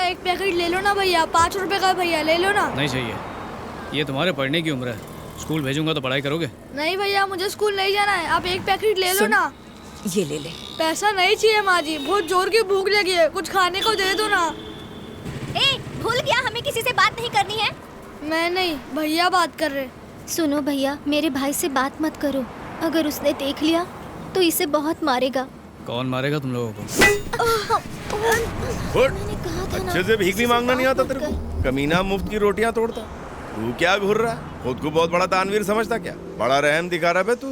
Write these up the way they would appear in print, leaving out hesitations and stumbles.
एक पैकेट ले लो ना भैया, 5 रुपए का भैया, ले लो ना। नहीं चाहिए, ये तुम्हारे पढ़ने की उम्र है। स्कूल भेजूंगा तो पढ़ाई करोगे? नहीं भैया, मुझे स्कूल नहीं जाना है, आप एक पैकेट ले लो ना। ये ले ले। पैसा नहीं चाहिए माँ जी, बहुत जोर की भूख लगी है, कुछ खाने को दे दो ना। ए, भूल गया हमें किसी से बात नहीं करनी है। मैं नहीं, भैया बात कर रहे। सुनो भैया, मेरे भाई से बात मत करो, अगर उसने देख लिया तो इसे बहुत मारेगा। कौन मारेगा तुम लोगों को? अच्छे से भीख भी मांगना नहीं आता तेरे को? कमीना मुफ्त की रोटियां तोड़ता। तू क्या घूर रहा है? खुद को बहुत बड़ा दानवीर समझता क्या? बड़ा रहम दिखा रहा है तू।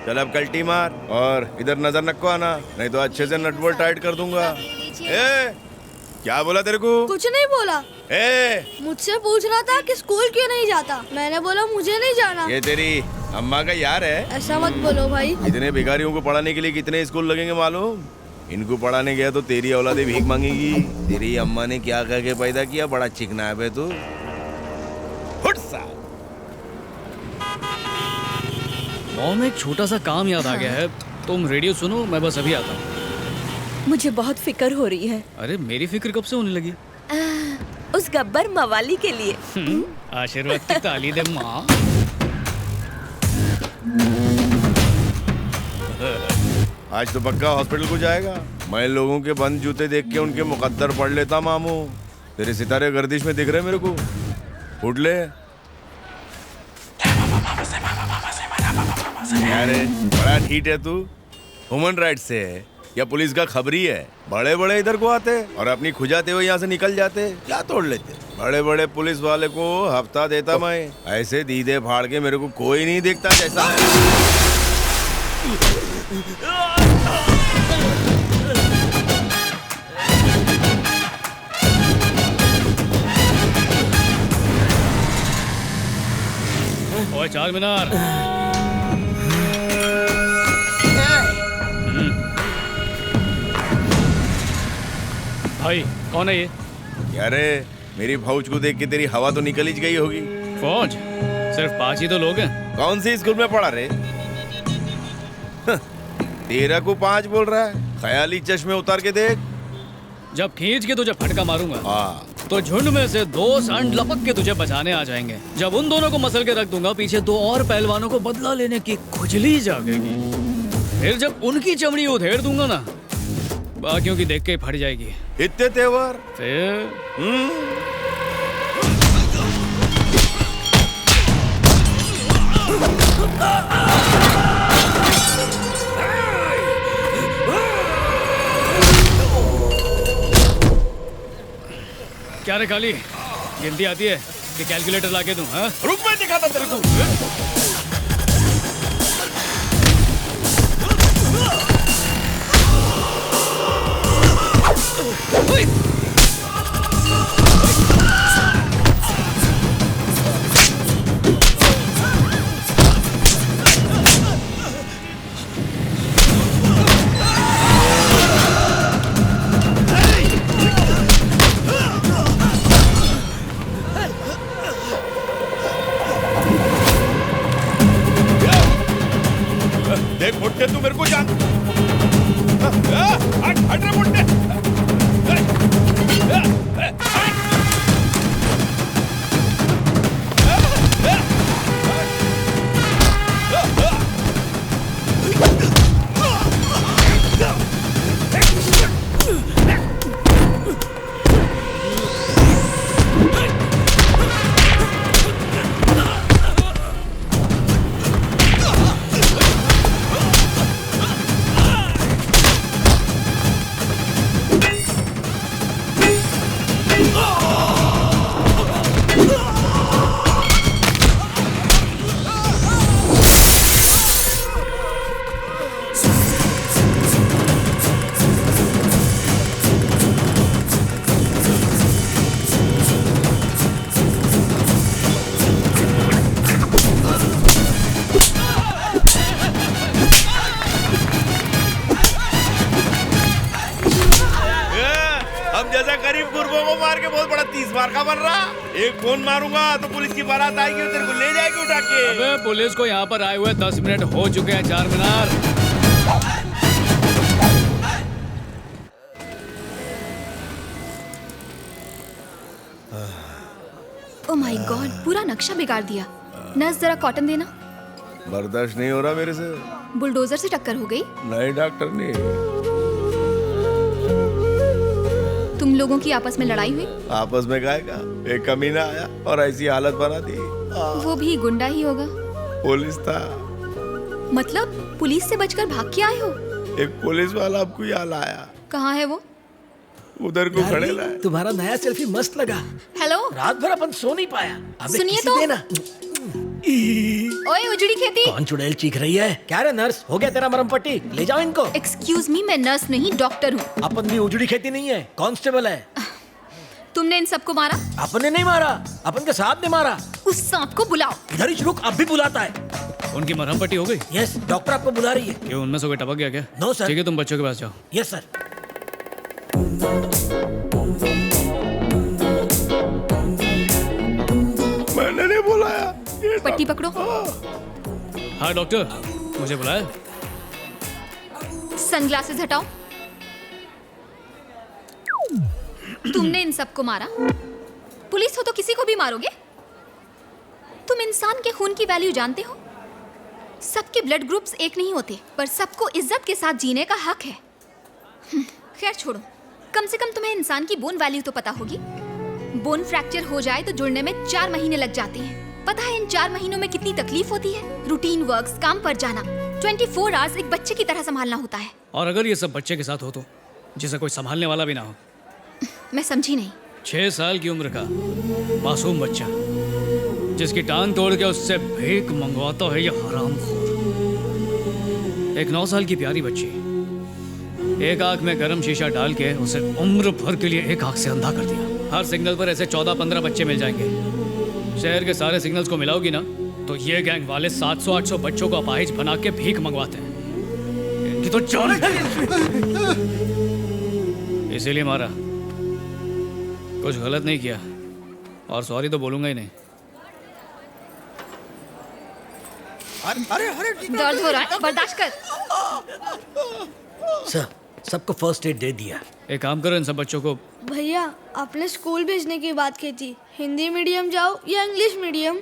चल अब कल्टी मार और इधर नजर नको आना, नहीं तो अच्छे से नट बोल्ट टाइट कर दूंगा। ए, क्या बोला तेरे को? कुछ नहीं बोला। मुझसे पूछ रहा था कि स्कूल क्यों नहीं जाता, मैंने बोला मुझे नहीं जाना। ये तेरी अम्मा का यार है? ऐसा मत बोलो भाई। इतने भिखारियों को पढ़ाने के लिए कितने स्कूल लगेंगे मालूम? इनको पढ़ाने गया तो तेरी औलादे भीख मांगेगी। तेरी अम्मा ने क्या कह के पैदा किया? बड़ा चिकना है बे तू। फुट सा। मॉम, एक छोटा सा काम याद आ गया है, तुम रेडियो सुनो, मैं बस अभी आता हूँ। मुझे बहुत फिक्र हो रही है। अरे मेरी फिक्र कब से होने लगी? उस गब्बर मवाली के लिए। आशीर्वाद की ताली दे माँ। आज तो पक्का हॉस्पिटल को जाएगा। मैं लोगों के बंद जूते देख के उनके मुकद्दर पढ़ लेता मामू। तेरे सितारे गर्दिश में दिख रहे मेरे को। उठ ले। अरे बड़ा ठीक है तू। ह्यूमन राइट्स से है या पुलिस का खबरी है? बड़े बड़े इधर को आते और अपनी खुजाते हुए यहाँ से निकल जाते, क्या तोड़ लेते? बड़े बड़े पुलिस वाले को हफ्ता देता मैं, ऐसे दीदे फाड़ के मेरे को कोई नहीं देखता जैसा है। ओए चार मीनार। भाई कौन है ये? अरे मेरी फौज को देख के तेरी हवा तो निकल ही गई होगी। फौज? सिर्फ 5 ही तो लोग हैं। कौन सी स्कूल में पढ़ा रे? तेरा को 5 बोल रहा है? ख्याली चश्मे उतार के देख। जब खींच के तुझे फटका मारूंगा हाँ। तो झुंड में से 2 सांड लपक के तुझे बचाने आ जाएंगे। जब उन दोनों को मसल के रख दूंगा, पीछे 2 और पहलवानों को बदला लेने की खुजली जागेगी। फिर जब उनकी चमड़ी उधेड़ दूंगा ना, बाकियों की देख के फट जाएगी। इतने तेवर फिर क्या रे काली, गिनती आती है कि कैलकुलेटर लाके दूं? हाँ? रुक, मैं दिखाता तेरे को। देख मुट्टे, तू मेरे को जान। हट रे मुट्टे। का बन रहा। एक फोन मारूंगा तो पुलिस की बारात आएगी और तेरे को ले जाएगी उठा के। अबे पुलिस को यहाँ पर आए हुए 10 मिनट हो चुके हैं चार मीनार। ओ माय गॉड, पूरा नक्शा बिगाड़ दिया। नर्स जरा कॉटन देना। बर्दाश्त नहीं हो रहा मेरे से। बुलडोजर से टक्कर हो गई। नहीं डॉक्टर नहीं। तुम लोगों की आपस में लड़ाई हुई? आपस में गायका एक कमीना आया और ऐसी हालत बना दी। वो भी गुंडा ही होगा। पुलिस था। मतलब पुलिस से बचकर भाग के आए हो? एक पुलिस वाला आपको यहाँ लाया। कहाँ है वो? उधर को खड़े लाए। तुम्हारा नया सेल्फी मस्त लगा। हेलो, रात भर अपन सो नहीं पाया। अबे सुनिए किसी तो। देना। ओए उजड़ी खेती। कौन चुड़ैल चीख रही है? क्या रे नर्स, हो गया तेरा मरम पट्टी? ले जाओ इनको। एक्सक्यूज मी, मैं नर्स नहीं डॉक्टर हूँ। अपन भी उजड़ी खेती नहीं है, कांस्टेबल है। तुमने इन सबको मारा? अपन ने नहीं मारा, अपन के साथ ने मारा। उस सांप को बुलाओ। इधर ही रुक, अब भी बुलाता है। उनकी मरहम पट्टी हो गई? यस, डॉक्टर आपको बुला रही है। क्यों, उनमें से कोई टपक गया क्या? No sir. ठीक है, तुम बच्चों के पास जाओ। Yes sir. मैंने नहीं बुलाया। पट्टी पकड़ो। हाँ डॉक्टर, मुझे बुलाया? सनग्लासेस हटाओ। तुमने इन सबको मारा? पुलिस हो तो किसी को भी मारोगे? तुम इंसान के खून की वैल्यू जानते हो? सबके ब्लड ग्रुप्स एक नहीं होते, पर सबको इज्जत के साथ जीने का हक है। खैर छोड़ो, कम से कम तुम्हें इंसान की बोन वैल्यू तो पता होगी। बोन फ्रैक्चर हो जाए तो जुड़ने में 4 महीने लग जाते हैं। पता है इन 4 महीनों में कितनी तकलीफ होती है? रूटीन वर्क्स, काम पर जाना, 24 आवर्स एक बच्चे की तरह संभालना होता है। और अगर ये सब बच्चे के साथ हो तो, जिसे कोई संभालने वाला भी ना हो? मैं समझी नहीं। 6 साल की उम्र का मासूम बच्चा, जिसकी टांग तोड़ के उससे भीख मंगवाता है ये हरामखोर। एक 9 साल की प्यारी बच्ची, एक आंख में गर्म शीशा डाल के उसे उम्र भर के लिए एक आंख से अंधा कर दिया। हर सिग्नल पर ऐसे 14-15 बच्चे मिल जाएंगे। शहर के सारे सिग्नल्स को मिलाओगी ना तो ये गैंग वाले 700-800 बच्चों को अपाहिज बना के भीख मंगवाते हैं। इनकी तो जान। इसीलिए मारा, कुछ गलत नहीं किया, और सॉरी तो बोलूंगा ही नहीं। दर्द हो रहा है, बर्दाश्त कर। सर, सबको फर्स्ट एड दे दिया। एक काम करो, इन सब बच्चों को। भैया आपने स्कूल भेजने की बात की थी, हिंदी मीडियम जाओ या इंग्लिश मीडियम?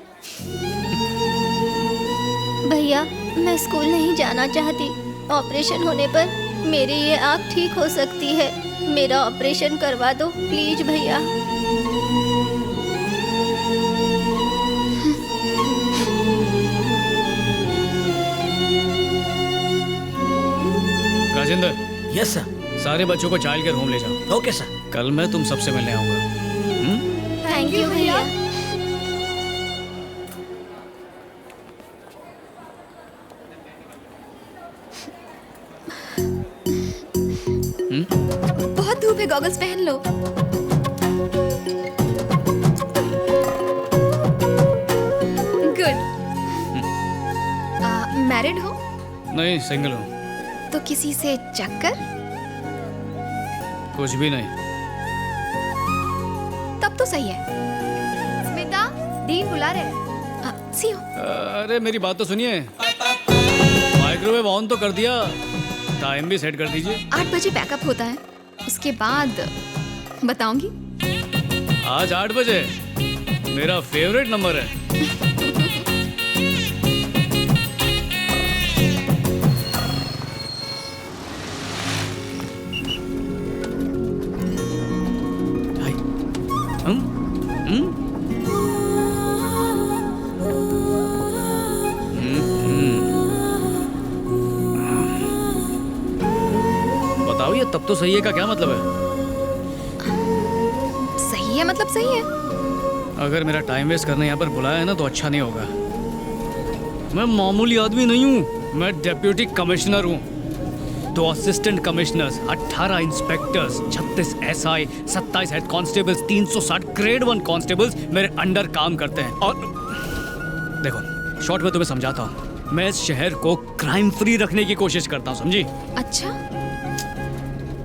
भैया मैं स्कूल नहीं जाना चाहती। ऑपरेशन होने पर मेरी ये आँख ठीक हो सकती है। मेरा ऑपरेशन करवा दो प्लीज भैया। Rajendra, yes sir. सारे बच्चों को चाइल्ड केयर होम ले जाओ। Okay sir. कल मैं तुम सबसे मिलने आऊंगा। थैंक यू भैया। बहुत धूप है, गॉगल्स पहन लो। गुड। मैरिड हो? नहीं, सिंगल हूँ। तो किसी से चक्कर? कुछ भी नहीं। तब तो सही है। स्मिता, डीन बुला रहे हैं। सी यू। अरे मेरी बात तो सुनिए। माइक्रोवेव ऑन तो कर दिया, टाइम भी सेट कर दीजिए। 8 बजे पैकअप होता है, उसके बाद बताऊंगी। आज 8 बजे मेरा फेवरेट नंबर है। हाय। बताओ, ये तब तो सही है का क्या मतलब है? सही है मतलब सही है। अगर मेरा टाइम वेस्ट करने यहाँ पर बुलाया है ना तो अच्छा नहीं होगा। मैं मामूली आदमी नहीं हूँ, मैं डिप्टी कमिश्नर हूँ। 2 assistant commissioners, 18 inspectors, 36 SI, 27 head constables, 360 grade 1 constables मेरे अंडर काम करते हैं। और देखो, शॉर्ट में तुम्हें समझाता हूँ, मैं इस शहर को क्राइम फ्री रखने की कोशिश करता हूँ, समझी? अच्छा,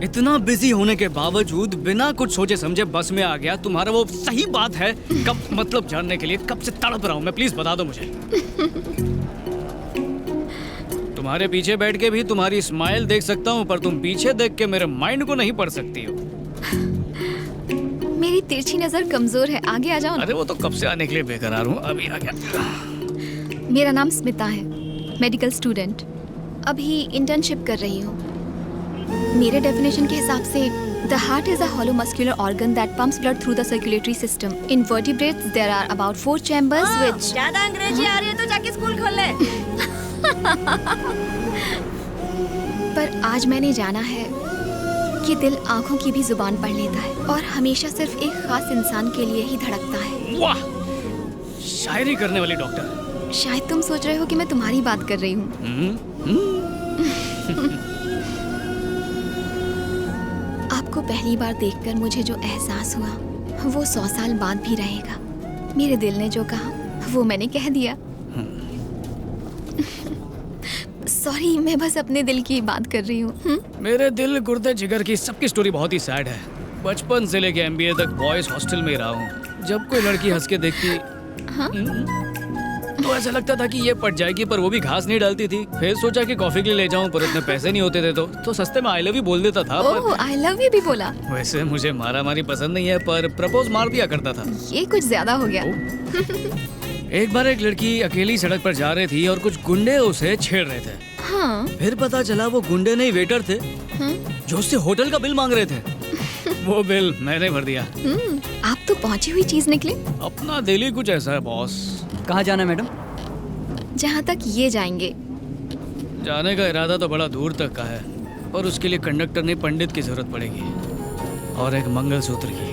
इतना बिजी होने के बावजूद बिना कुछ सोचे समझे बस में आ गया। तुम्हारा वो सही बात है कब, मतलब जानने के लिए कब से तड़प रहा हूं मैं, प्लीज बता दो मुझे। तुम्हारे पीछे बैठ के भी तुम्हारी स्माइल देख सकता हूं, पर तुम पीछे देख के मेरे माइंड को नहीं पढ़ सकती हो। मेरी तिरछी नजर कमजोर है, आगे आ जाओ ना। अरे वो तो कब से आने के लिए बेकरार हूँ, अभी आ गया। मेरा नाम स्मिता है, मेडिकल स्टूडेंट, अभी इंटर्नशिप कर रही हूँ। मेरे डेफिनेशन के हिसाब से the heart is a hollow muscular organ that pumps blood through the circulatory system. In vertebrates, there are about 4 chambers which... ज्यादा अंग्रेजी आ रही है तो जाके स्कूल खोल ले। पर आज मैंने जाना है कि दिल आंखों की भी जुबान पढ़ लेता है और हमेशा सिर्फ एक खास इंसान के लिए ही धड़कता है। वाह, शायरी करने वाली डॉक्टर। शायद तुम सोच रहे हो कि मैं तुम्हारी बात कर रही हूँ। आपको पहली बार देखकर मुझे जो एहसास हुआ वो 100 साल बाद भी रहेगा। मेरे दिल ने जो कहा वो मैंने कह दिया। सॉरी, मैं बस अपने दिल की बात कर रही हूँ। मेरे दिल गुर्दे जिगर की सबकी स्टोरी बहुत ही सैड है। बचपन से लेके एमबीए तक बॉयज हॉस्टल में रहा हूँ। जब कोई लड़की हंस के देखती तो ऐसा लगता था कि ये पट जाएगी, पर वो भी घास नहीं डालती थी। फिर सोचा कि कॉफी के लिए ले जाऊं, पर उतने पैसे नहीं होते थे तो सस्ते में आई लव यू बोल देता था। ओह, आई लव यू भी बोला? वैसे मुझे मारा मारी पसंद नहीं है, पर प्रपोज मार दिया करता था। ये कुछ ज्यादा हो गया। एक बार एक लड़की अकेली सड़क पर जा रही थी और कुछ गुंडे उसे छेड़ रहे थे। हाँ। फिर पता चला वो गुंडे नहीं, वेटर थे जो उससे होटल का बिल मांग रहे थे। वो बिल मैंने भर दिया। आप तो पहुंची हुई चीज निकले। अपना दिल ही कुछ ऐसा है बॉस। कहाँ जाना है मैडम? जहाँ तक ये जाएंगे। जाने का इरादा तो बड़ा दूर तक का है, पर उसके लिए कंडक्टर नहीं पंडित की जरूरत पड़ेगी, और एक मंगलसूत्र की।